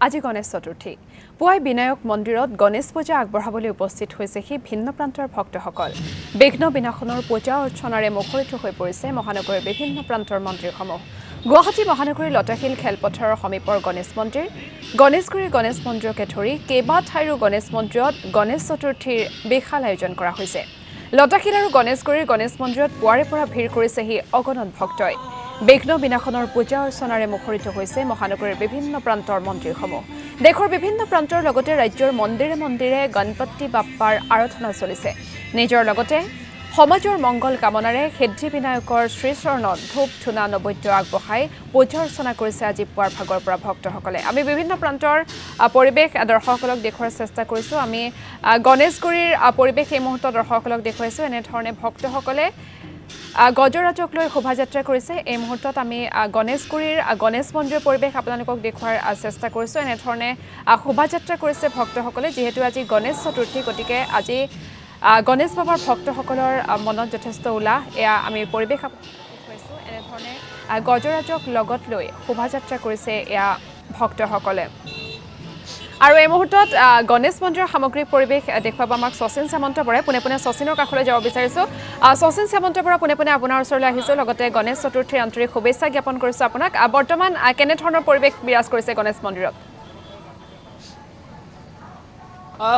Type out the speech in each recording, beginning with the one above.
আজি গণেশ চতুৰ্থী পুৱাই বিনায়ক মন্দিৰত গণেশ পূজা আগবঢ়াবলৈ উপস্থিত হৈছেহি ভিন্ন প্ৰান্তৰ ভক্তসকল বিঘ্ন বিনাশনৰ পূজা অৰ্চনাৰে মুখৰিত হৈ পৰিছে মহানগৰীৰ বিভিন্ন প্ৰান্তৰ মন্দিৰসমূহ গুৱাহাটী মহানগৰীৰ লতাশিল খেলপথাৰৰ সমীপৰ গণেশ মন্দিৰ গণেশগুৰিৰ গণেশ মন্দিৰকে ধৰি কেইবা ঠাইৰো গণেশ মন্দিৰত গণেশ চতুৰ্থীৰ বিশাল আয়োজন কৰা হৈছে লতাশিল আৰু গণেশগুৰিৰ গণেশ মন্দিৰত পুৱাৰে পৰা ভিৰ কৰিছেহি অগণন ভক্তই বিঘ্ন বিনাশনৰ পূজা অৰ্চনাৰে মুখৰিত হৈছে মহানগৰীৰ বিভিন্ন প্ৰান্তৰ মন্দিৰসমূহ দেশৰ বিভিন্ন প্ৰান্তৰ লগতে ৰাজ্যৰ মন্দিৰে মন্দিৰে গণপতি বাপ্পাৰ আৰাধনা চলিছে নিজৰ লগতে সমাজৰ মংগল কামনাৰে সিদ্ধি বিনায়কৰ শ্ৰীচৰণত ধূপ ধূনা নৈবেদ্য আগবঢ়াই পূজা অৰ্চনা কৰিছে আজি পুৱাৰ ভাগৰ পৰা ভক্তসকলে আমি বিভিন্ন প্ৰান্তৰ পৰিৱেশ দৰ্শকসকলক দেখুৱাৰ চেষ্টা কৰিছো আমি গণেশগুৰিৰ পৰিৱেশ এই মুহূৰ্তত দৰ্শকসকলক দেখুৱাইছো এনেধৰণে ভক্তসকলে গজৰাজক লৈ শোভাযাত্ৰা কৰিছে এই মুহূৰ্তত আমি গণেশগুৰিৰ গণেশ মন্দিৰৰ পৰিৱেশ আপোনালোকক দেখুৱাৰ চেষ্টা কৰিছো এনেধৰণে শোভাযাত্ৰা কৰিছে ভক্তসকলে যেহেতু আজি গণেশ চতুৰ্থী গতিকে আজি গণেশ বাবাৰ ভক্তসকলৰ মনত যথেষ্ট উল্লাহ এয়া আমি পৰিৱেশ দেখুৱাইছো এনেধৰণে গজৰাজক লগত লৈ শোভাযাত্ৰা কৰিছে এয়া ভক্তসকলে আৰু এই মুহূৰ্তত গণেশ মন্দিৰৰ সামগ্ৰিক পৰিৱেশ দেখুৱাব আমাক শচীন সামন্ত বৰাই পোনে পোনে শচীনৰ কাষলৈ যাব বিচাৰিছো শচীন সামন্ত বৰা পোনে পোনে আপোনাৰ ওচৰলৈ আহিছো লগতে গণেশ চতুৰ্থীৰ আন্তৰিক শুভেচ্ছা জ্ঞাপন কৰিছো আপোনাক বৰ্তমান কেনেধৰণৰ পৰিৱেশ বিৰাজ কৰিছে গণেশ মন্দিৰত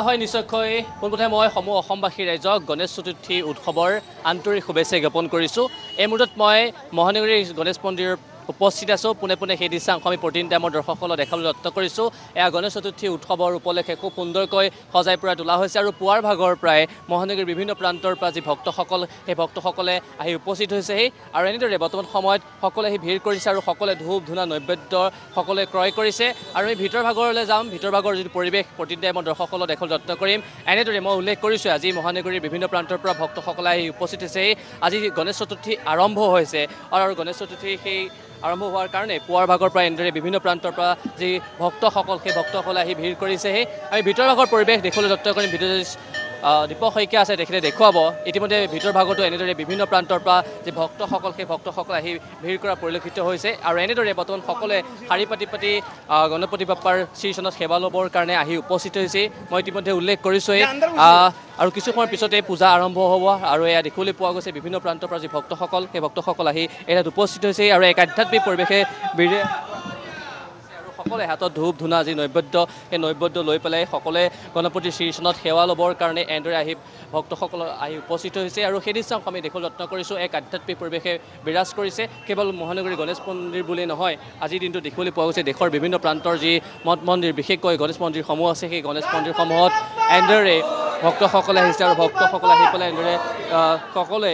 হয় নিশ্চয়কৈ পোনপ্ৰথমে মই সমূহ অসমবাসী ৰাইজক গণেশ চতুৰ্থী উৎসৱৰ আন্তৰিক শুভেচ্ছা জ্ঞাপন কৰিছোঁ এই মুহূৰ্তত মই মহানগৰীৰ গণেশ মন্দিৰৰ উপস্থিত আছোঁ পোনে পোনে সেই দৃশ্যাংশ আমি প্ৰতিদিন টাইমত দৰ্শকসকলক দেখাবলৈ যত্ন কৰিছোঁ এয়া গণেশ চতুৰ্থী উৎসৱৰ উপলক্ষে খুব সুন্দৰকৈ সজাই পৰাই তোলা হৈছে আৰু পুৱাৰ ভাগৰ পৰাই মহানগৰীৰ বিভিন্ন প্ৰান্তৰ পৰা যি ভক্তসকল সেই ভক্তসকলে আহি উপস্থিত হৈছেহি আৰু এনেদৰে বৰ্তমান সময়ত সকলোৱে আহি ভিৰ কৰিছে আৰু সকলোৱে ধূপ ধূনা নৈবেদ্য সকলোৱে ক্ৰয় কৰিছে আৰু আমি ভিতৰ ভাগলৈ যাম ভিতৰ ভাগৰ যিটো পৰিৱেশ প্ৰতিদিন টাইমত দৰ্শকসকলক দেখাবলৈ যত্ন কৰিম এনেদৰে মই উল্লেখ কৰিছোঁ আজি মহানগৰীৰ বিভিন্ন প্ৰান্তৰ পৰা ভক্তসকলে আহি উপস্থিত হৈছেহি আজি গণেশ চতুৰ্থী আৰম্ভ হৈছে আৰু গণেশ চতুৰ্থী সেই আৰম্ভ হোৱাৰ কাৰণে পুৱাৰ ভাগৰ পৰা এনেদৰে বিভিন্ন প্ৰান্তৰ পৰা যি ভক্তসকল সেই ভক্তসকলে আহি ভিৰ কৰিছেহি আমি ভিতৰ ভাগৰ পৰিৱেশ দেখিবলৈ যত্ন কৰিম ভিডিঅ' দীপক শইকীয়া আছে তেখেতে দেখুৱাব ইতিমধ্যে ভিতৰ ভাগতো এনেদৰে বিভিন্ন প্ৰান্তৰ পৰা যি ভক্তসকল সেই ভক্তসকল আহি ভিৰ কৰা পৰিলক্ষিত হৈছে আৰু এনেদৰে বৰ্তমান সকলোৱে শাৰী পাতি গণপতি বাপ্পাৰ শ্ৰীচৰণত সেৱা ল'বৰ কাৰণে আহি উপস্থিত হৈছে মই ইতিমধ্যে উল্লেখ কৰিছোঁৱেই আৰু কিছু সময়ৰ পিছতে পূজা আৰম্ভ হ'ব আৰু এয়া দেখিবলৈ পোৱা গৈছে বিভিন্ন প্ৰান্তৰ পৰা যি ভক্তসকল সেই ভক্তসকল আহি ইয়াত উপস্থিত হৈছে আৰু এক আধ্যাত্মিক পৰিৱেশে বিৰে সকলোৱে হাতত ধূপ ধূনা যি নৈবেদ্য সেই নৈবেদ্য লৈ পেলাই সকলোৱে গণপতিৰ শ্ৰীচৰণত সেৱা ল'বৰ কাৰণে এনেদৰে আহি ভক্তসকল আহি উপস্থিত হৈছে আৰু সেই দৃশ্যাংশ আমি দেখিবলৈ যত্ন কৰিছোঁ এক আধ্যাত্মিক পৰিৱেশে বিৰাজ কৰিছে কেৱল মহানগৰীৰ গণেশ মন্দিৰ বুলিয়েই নহয় আজিৰ দিনটো দেখিবলৈ পোৱা গৈছে দেশৰ বিভিন্ন প্ৰান্তৰ যি মঠ মন্দিৰ বিশেষকৈ গণেশ মন্দিৰসমূহ আছে সেই গণেশ মন্দিৰসমূহত এনেদৰে ভক্তসকলে আহিছে আৰু ভক্তসকলে আহি পেলাই এনেদৰে সকলোৱে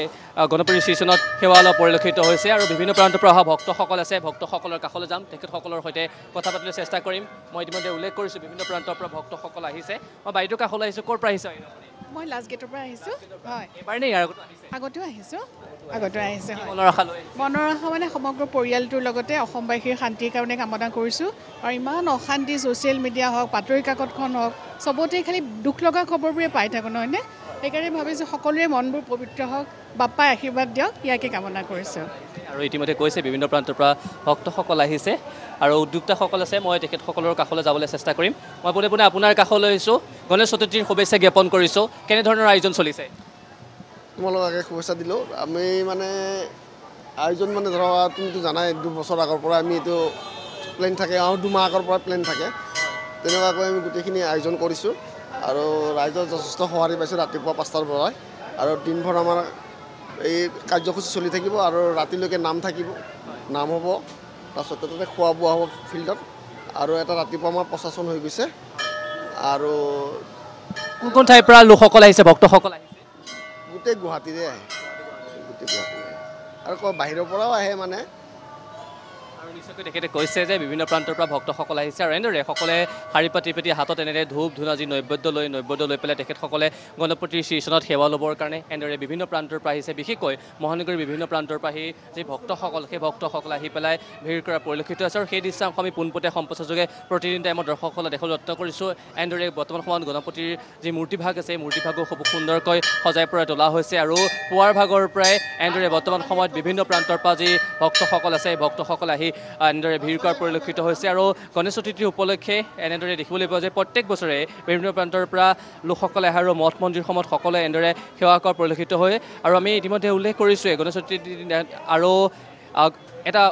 গণপতিৰ শ্ৰীচৰণত সেৱা লোৱা পৰিলক্ষিত হৈছে আৰু বিভিন্ন প্ৰান্তৰ পৰা অহা ভক্তসকল আছে ভক্তসকলৰ কাষলৈ যাম তেখেতসকলৰ সৈতে কথা পাতিবলৈ চেষ্টা কৰিম মই ইতিমধ্যে উল্লেখ কৰিছোঁ বিভিন্ন প্ৰান্তৰ পৰা ভক্তসকল আহিছে মই বাইদেউৰ কাষলৈ আহিছোঁ ক'ৰ পৰা আহিছে মই লাষ্ট গেটৰ পৰা আহিছোঁ হয় এবাৰ নে ইয়াৰ আগতেও আহিছোঁ মনৰ আশা লৈ মনৰ আশা মানে সমগ্ৰ পৰিয়ালটোৰ লগতে অসমবাসীৰ শান্তিৰ কাৰণে কামনা কৰিছোঁ আৰু ইমান অশান্তি ছ'চিয়েল মিডিয়া হওক বাতৰি কাকতখন হওক চবতে খালি দুখ লগা খবৰবোৰে পাই থাকোঁ নহয়নে সেইকাৰণে ভাবিছোঁ সকলোৰে মনবোৰ পবিত্ৰ হওক বাপ্পাই আশীৰ্বাদ দিয়ক ইয়াকে কামনা কৰিছোঁ আৰু ইতিমধ্যে কৈছে বিভিন্ন প্ৰান্তৰ পৰা ভক্তসকল আহিছে আৰু উদ্যোক্তাসকল আছে মই তেখেতসকলৰ কাষলৈ যাবলৈ চেষ্টা কৰিম মই পোনে পোনে আপোনাৰ কাষলৈ আহিছোঁ গণেশ চতুৰ্থীৰ শুভেচ্ছা জ্ঞাপন কৰিছোঁ কেনেধৰণৰ আয়োজন চলিছে তোমালোক আগে শুভেচ্ছা দিলোঁ আমি মানে আয়োজন মানে ধৰক তুমিতো জানাই 2 বছৰ আগৰ পৰা আমি এইটো প্লেন থাকে আৰু 2 মাহ আগৰ পৰা প্লেন থাকে তেনেকুৱাকৈ আমি গোটেইখিনি আয়োজন কৰিছোঁ আৰু ৰাইজৰ যথেষ্ট সঁহাৰি পাইছোঁ ৰাতিপুৱা 5টাৰ পৰাই আৰু দিনভৰ আমাৰ এই কাৰ্যসূচী চলি থাকিব আৰু ৰাতিলৈকে নাম থাকিব নাম হ'ব তাৰপিছত তাতে খোৱা বোৱা হ'ব ফিল্ডত আৰু এটা ৰাতিপুৱা আমাৰ প্ৰশাসন হৈ গৈছে আৰু কোন ঠাইৰ পৰা লোকসকল আহিছে ভক্তসকল আহিছে গোটেই গুৱাহাটীৰে আহে আৰু বাহিৰৰ পৰাও আহে মানে আৰু নিশ্চয়কৈ তেখেতে কৈছে যে বিভিন্ন প্ৰান্তৰ পৰা ভক্তসকল আহিছে আৰু এনেদৰে সকলোৱে শাৰী পাতি হাতত এনেদৰে ধূপ ধূনা যি নৈবেদ্য লৈ পেলাই তেখেতসকলে গণপতিৰ শ্ৰীচৰণত সেৱা ল'বৰ কাৰণে এনেদৰে বিভিন্ন প্ৰান্তৰ পৰা আহিছে বিশেষকৈ মহানগৰীৰ বিভিন্ন প্ৰান্তৰ পৰা আহি যি ভক্তসকল সেই ভক্তসকল আহি পেলাই ভিৰ কৰা পৰিলক্ষিত আছে আৰু সেই দৃশ্যাংশ আমি পোনপটীয়া সম্প্ৰচাৰযোগে প্ৰতিদিন টাইমত দৰ্শকসকলে দেখাবলৈ যত্ন কৰিছোঁ এনেদৰে বৰ্তমান সময়ত গণপতিৰ যি মূৰ্তিভাগ আছে এই মূৰ্তিভাগো খুব সুন্দৰকৈ সজাই পৰাই তোলা হৈছে আৰু পুৱাৰ ভাগৰ পৰাই এনেদৰে বৰ্তমান সময়ত বিভিন্ন প্ৰান্তৰ পৰা যি ভক্তসকল আছে ভক্তসকল আহি আহি এনেদৰে ভিৰ কৰাৰ পৰিলক্ষিত হৈছে আৰু গণেশ চতুৰ্থী উপলক্ষে এনেদৰে দেখিবলৈ পোৱা যায় প্ৰত্যেক বছৰে বিভিন্ন প্ৰান্তৰ পৰা লোকসকলে আহে আৰু মঠ মন্দিৰসমূহত সকলোৱে এনেদৰে সেৱা কৰা পৰিলক্ষিত হয় আৰু আমি ইতিমধ্যে উল্লেখ কৰিছোঁৱে গণেশ চতুৰ্থীৰ দিনা আৰু এটা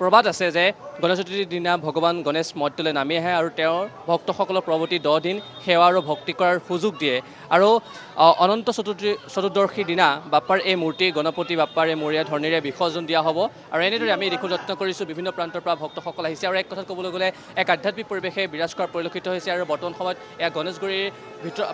প্ৰবাদ আছে যে গণেশ চতুৰ্থীৰ দিনা ভগৱান গণেশ মৰ্ত্যলৈ নামি আহে আৰু তেওঁৰ ভক্তসকলক পৰৱৰ্তী 10 দিন সেৱা আৰু ভক্তি কৰাৰ সুযোগ দিয়ে আৰু অনন্ত চতুৰ্দশীৰ দিনা বাপ্পাৰ এই মূৰ্তি গণপতি বাপ্পাৰ এই মূৰীয়া ধৰণীৰে বিসৰ্জন দিয়া হ'ব আৰু এনেদৰে আমি দেখোঁ যত্ন কৰিছোঁ বিভিন্ন প্ৰান্তৰ পৰা ভক্তসকল আহিছে আৰু এক কথাত ক'বলৈ গ'লে এক আধ্যাত্মিক পৰিৱেশে বিৰাজ কৰাৰ পৰিলক্ষিত হৈছে আৰু বৰ্তমান সময়ত এয়া গণেশগুৰিৰ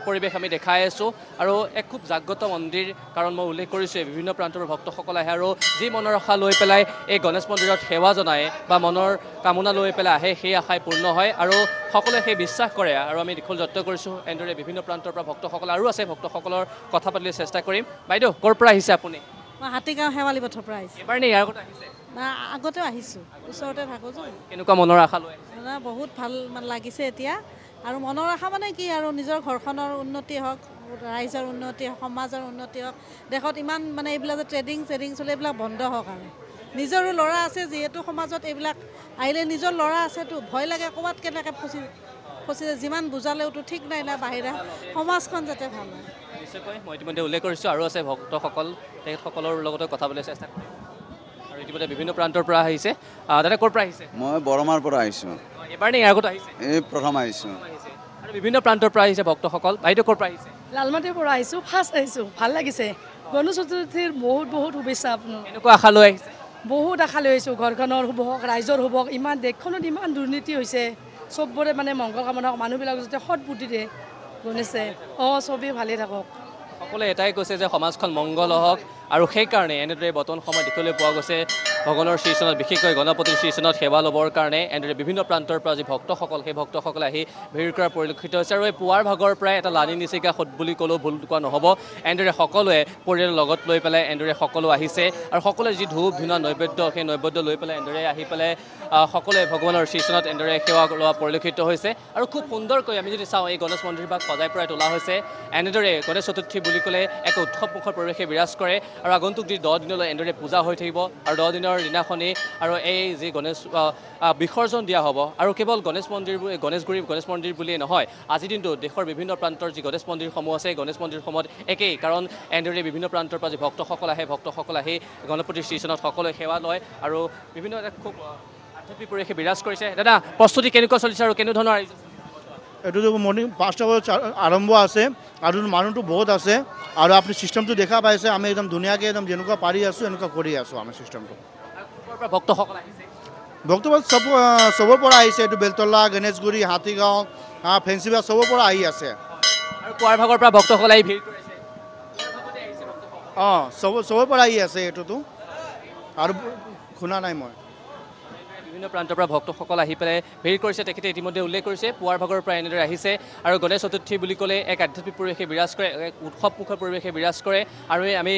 পৰিৱেশ আমি দেখাই আছোঁ আৰু এক খুব জাগ্ৰত মন্দিৰ কাৰণ মই উল্লেখ কৰিছোঁ বিভিন্ন প্ৰান্তৰ ভক্তসকল আহে আৰু যি মনৰ আশা লৈ পেলাই এই গণেশ মন্দিৰত সেৱা জনায় বা মনৰ কামনা লৈ পেলাই আহে সেই আশাই পূৰ্ণ হয় আৰু সকলোৱে সেই বিশ্বাস কৰে আৰু আমি দেখোঁ যত্ন কৰিছোঁ এনেদৰে বিভিন্ন প্ৰান্তৰ পৰা ভক্তসকল আৰু আছে ভক্তসকলৰ কথা পাতিবলৈ চেষ্টা কৰিম বাইদেউ ক'ৰ পৰা আহিছে আপুনি মই হাতীগাঁও শেৱালি পথৰ পৰা আহিছোঁ এবাৰ নে ইয়াৰ আগত আহিছে না আগতেও আহিছোঁ ওচৰতে থাকোঁ যে কেনেকুৱা মনৰ আশা লৈ আহিছে বহুত ভাল লাগিছে এতিয়া আৰু মনৰ আশা মানে কি আৰু নিজৰ ঘৰখনৰ উন্নতি হওক ৰাইজৰ উন্নতি হওক সমাজৰ উন্নতি হওক দেশত ইমান মানে এইবিলাক যে ট্ৰেডিং চলে এইবিলাক বন্ধ হওক আৰু নিজৰো ল'ৰা আছে যিহেতু সমাজত এইবিলাক আহিলে নিজৰ ল'ৰা আছেতো ভয় লাগে ক'ৰবাত কেনেকৈ ফচি যিমান বুজালেওতো ঠিক নাই না বাহিৰা সমাজখন যাতে ভাল হয় নিশ্চয়কৈ মই ইতিমধ্যে উল্লেখ কৰিছোঁ আৰু আছে ভক্তসকল তেখেতসকলৰ লগতে কথা পাতিবলৈ চেষ্টা কৰিম আৰু ইতিমধ্যে বিভিন্ন প্ৰান্তৰ পৰা আহিছে দাদা ক'ৰ পৰা আহিছে মই বৰমাৰ পৰা আহিছোঁ এবাৰ নে ইয়াৰ আগত আহিছে এই প্ৰথম আহিছোঁ আৰু বিভিন্ন প্ৰান্তৰ পৰা আহিছে ভক্তসকল বাইদেউ ক'ৰ পৰা আহিছে লালমাটিৰ পৰা আহিছোঁ ফাৰ্ষ্ট আহিছোঁ ভাল লাগিছে গণেশ চতুৰ্থীৰ বহুত শুভেচ্ছা আপোনাৰ এনেকুৱা আশা লৈ আহিছে বহুত আশা লৈ আহিছোঁ ঘৰখনৰ শুভ হওক ৰাইজৰ শুভ হওক ইমান দেশখনত ইমান দুৰ্নীতি হৈছে চবৰে মানে মংগল কামনা মানুহবিলাক যাতে সৎ বুদ্ধিৰে গণেশে চবেই ভালেই থাকক সকলোৱে এটাই কৈছে যে সমাজখন মংগল হওক আৰু সেইকাৰণে এনেদৰে বৰ্তমান সময়ত দেখিবলৈ পোৱা গৈছে ভগৱানৰ শ্ৰীচৰণত বিশেষকৈ গণপতিৰ শ্ৰীচৰণত সেৱা ল'বৰ কাৰণে এনেদৰে বিভিন্ন প্ৰান্তৰ পৰা যি ভক্তসকল সেই ভক্তসকলে আহি ভিৰ কৰা পৰিলক্ষিত হৈছে আৰু এই পুৱাৰ ভাগৰ পৰাই এটা লানি নিচিকা সৎ বুলি ক'লেও ভুল কোৱা নহ'ব এনেদৰে সকলোৱে পৰিয়ালৰ লগত লৈ পেলাই এনেদৰে সকলো আহিছে আৰু সকলোৱে যি ধূপ ধূনা নৈবেদ্য সেই নৈবেদ্য লৈ পেলাই এনেদৰে আহি পেলাই সকলোৱে ভগৱানৰ শ্ৰীচৰণত এনেদৰে সেৱা লোৱা পৰিলক্ষিত হৈছে আৰু খুব সুন্দৰকৈ আমি যদি চাওঁ এই গণেশ মন্দিৰভাগ সজাই পৰাই তোলা হৈছে এনেদৰে গণেশ চতুৰ্থী বুলি ক'লে এক উৎসৱমুখৰ পৰিৱেশে বিৰাজ কৰে আৰু আগন্তুক যি 10 দিনলৈ এনেদৰে পূজা হৈ থাকিব আৰু 10 দিনৰ দিনাখনি আৰু এই যি গণেশ বিসৰ্জন দিয়া হ'ব আৰু কেৱল গণেশগুৰি গণেশ মন্দিৰ বুলিয়েই নহয় আজিৰ দিনটোত দেশৰ বিভিন্ন প্ৰান্তৰ যি গণেশ মন্দিৰসমূহ আছে গণেশ মন্দিৰসমূহত একেই কাৰণ এনেদৰে বিভিন্ন প্ৰান্তৰ পৰা যি ভক্তসকল আহি গণপতিৰ শ্ৰীচৰণত সকলোৱে সেৱা লয় আৰু বিভিন্ন এটা খুব আধ্যাত্মিক পৰিৱেশে বিৰাজ কৰিছে দাদা প্ৰস্তুতি কেনেকুৱা চলিছে আৰু কেনেধৰণৰ এইটোতো মৰ্নিং 5টা বজাত আৰম্ভ আছে আৰু মানুহটো বহুত আছে আৰু আপুনি চিষ্টেমটো দেখা পাইছে আমি একদম ধুনীয়াকৈ একদম যেনেকুৱা পাৰি আছোঁ এনেকুৱা কৰি আছোঁ আমি চিষ্টেমটো ভক্তসকল আহিছে ভক্তসকল চবৰ পৰা আহিছে এইটো বেলতলা গণেশগুৰি হাতীগাঁও ফেঞ্চিবাগ চবৰ পৰা আহি আছে আৰু পুৱাৰ ভাগৰ পৰা ভক্তসকল আহি ভিৰ কৰিছে চবৰ পৰা আহি আছে এইটোতো আৰু শুনা নাই মই বিভিন্ন প্ৰান্তৰ পৰা ভক্তসকল আহি পেলাই ভিৰ কৰিছে তেখেতে ইতিমধ্যে উল্লেখ কৰিছে পুৱাৰ ভাগৰ পৰা এনেদৰে আহিছে আৰু গণেশ চতুৰ্থী বুলি ক'লে এক আধ্যাত্মিক পৰিৱেশে বিৰাজ কৰে এক উৎসৱমুখৰ পৰিৱেশে বিৰাজ কৰে আৰু আমি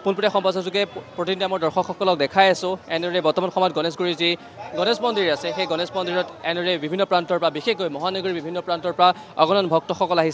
পোনপটীয়া সম্প্ৰচাৰ যোগে প্ৰতিদিনে আমাৰ দৰ্শকসকলক দেখাই আছোঁ এনেদৰে বৰ্তমান সময়ত গণেশগুৰিৰ যি গণেশ মন্দিৰ আছে সেই গণেশ মন্দিৰত এনেদৰে বিভিন্ন প্ৰান্তৰ পৰা বিশেষকৈ মহানগৰীৰ বিভিন্ন প্ৰান্তৰ পৰা অগণন ভক্তসকল আহিছে